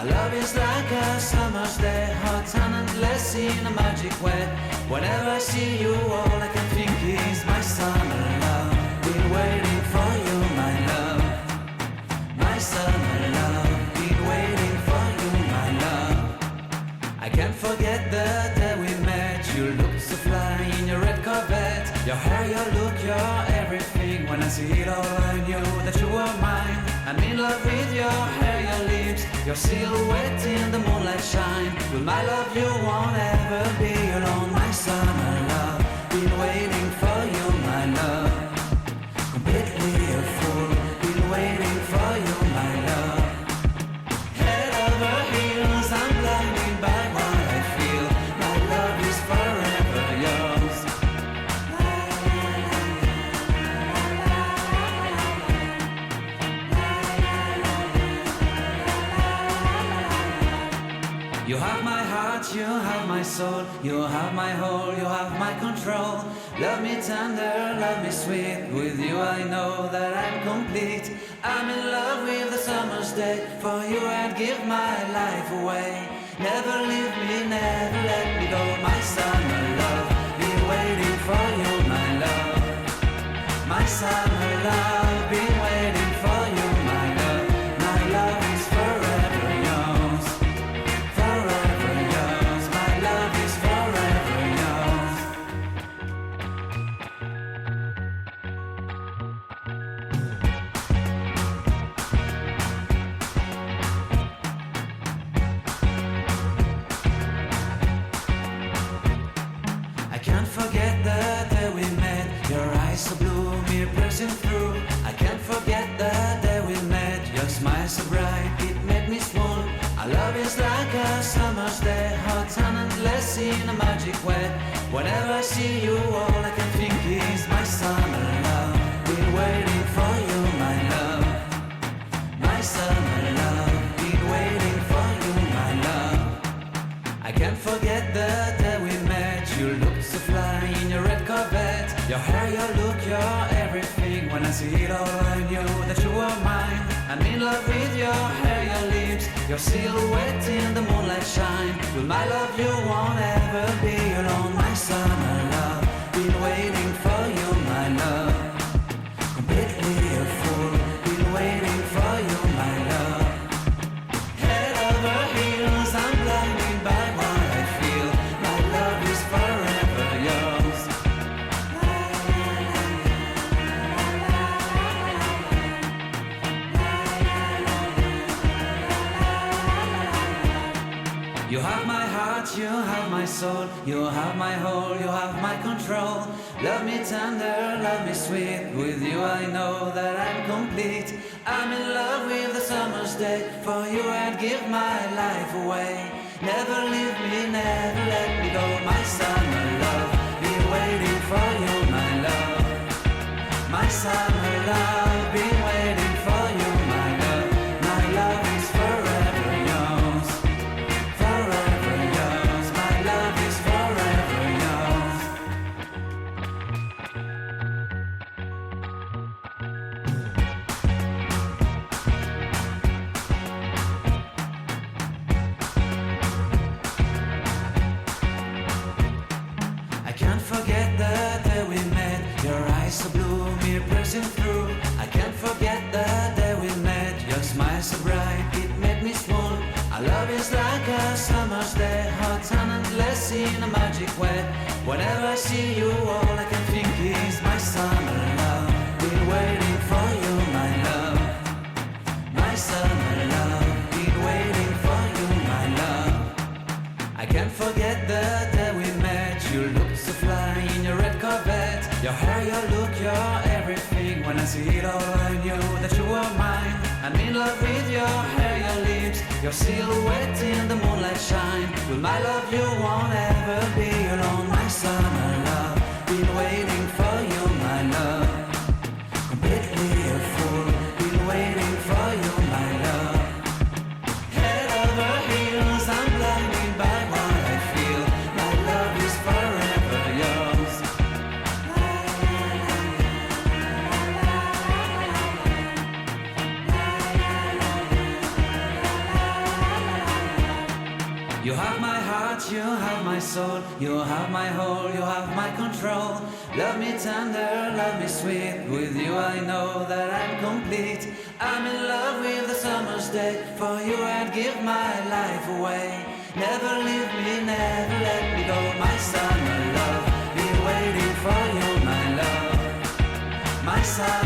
Our love is like a summer's day, hot and endless in a magic way. Whenever I see you, all I can think is my summer love. Been waiting for you, my love. My summer love. Been waiting for you, my love. I can't forget the day we met. You looked so fly in your red Corvette. Your hair, your look, your everything. When I see it all, I knew that you were mine. I'm in love with your hair, your lips, your silhouette in the moonlight shine. With my love you won't ever be alone, my summer love. Been waiting for you, my love. Completely a fool. Been waiting for you, my love. Head over heels, I'm blinded by what I feel. My love is forever yours. You have my heart, you have my soul, you have my whole, you have my control. Love me tender, love me sweet, with you I know that I'm complete. I'm in love with the summer's day, for you I'd give my life away. Never leave me, never let me go, my summer love. Been waiting for you, my love. My summer love, been waiting for you, my love. My love is forever yours. Forever yours, my love is forever yours. I can't forget the day we met. Your eyes so blue, me piercing through. I can't forget the day we met. Your smile so bright, it made me swoon. Our love is like a summer's day, hot and endless in a magic way. Whenever I see you, all I can think is my summer love. Been waiting for you, my love. My summer love. Been waiting for you, my love. I can't forget the day we met. You looked so fly in your red Corvette. Your hair, your look, your everything. When I see it all, I knew that you were mine. I'm in love with your hair, your lips, your silhouette in the moonlight shine. With my love you won't ever be alone, my summer love. Been waiting for you, my love. Completely a fool. Been waiting for you, my love. Head over heels, I'm blinded by what I feel. My love is forever yours. You have my heart, you have my soul, you have my whole, you have my control. Love me tender, love me sweet, with you I know that I'm complete. I'm in love with the summer's day, for you I'd give my life away. Never leave me, never let me go, my summer love. Been waiting for you, my love. My summer love, been waiting for you, my love. My love is forever yours. Forever yours, my love is forever yours. I can't forget the day we met. Your eyes so blue, me piercing through. I can't forget the day we met. Your smile so bright, it made me swoon. Our love is like a summer's day, hot and endless in a magic way. Whenever I see you, all I can think is my summer love. Been waiting for you, my love. My summer love. Been waiting for you, my love. I can't forget the day we met. You looked so fly in your red Corvette. Your hair, your look, your everything. When I see it all, I knew that you were mine. I'm in love with your hair, your lips, your silhouette in the moonlight shine. With my love you won't ever be alone, my summer love. Been waiting for you, my love. Completely a fool. Been waiting for you, my love. Head over heels, I'm blinded by what I feel. My love is forever yours. You have my heart, you have my soul, you have my whole, you have my control. Love me tender, love me sweet, with you I know that I'm complete. I'm in love with the summer's day, for you I'd give my life away. Never leave me, never let me go, my summer love. Be waiting for you, my love, my summer.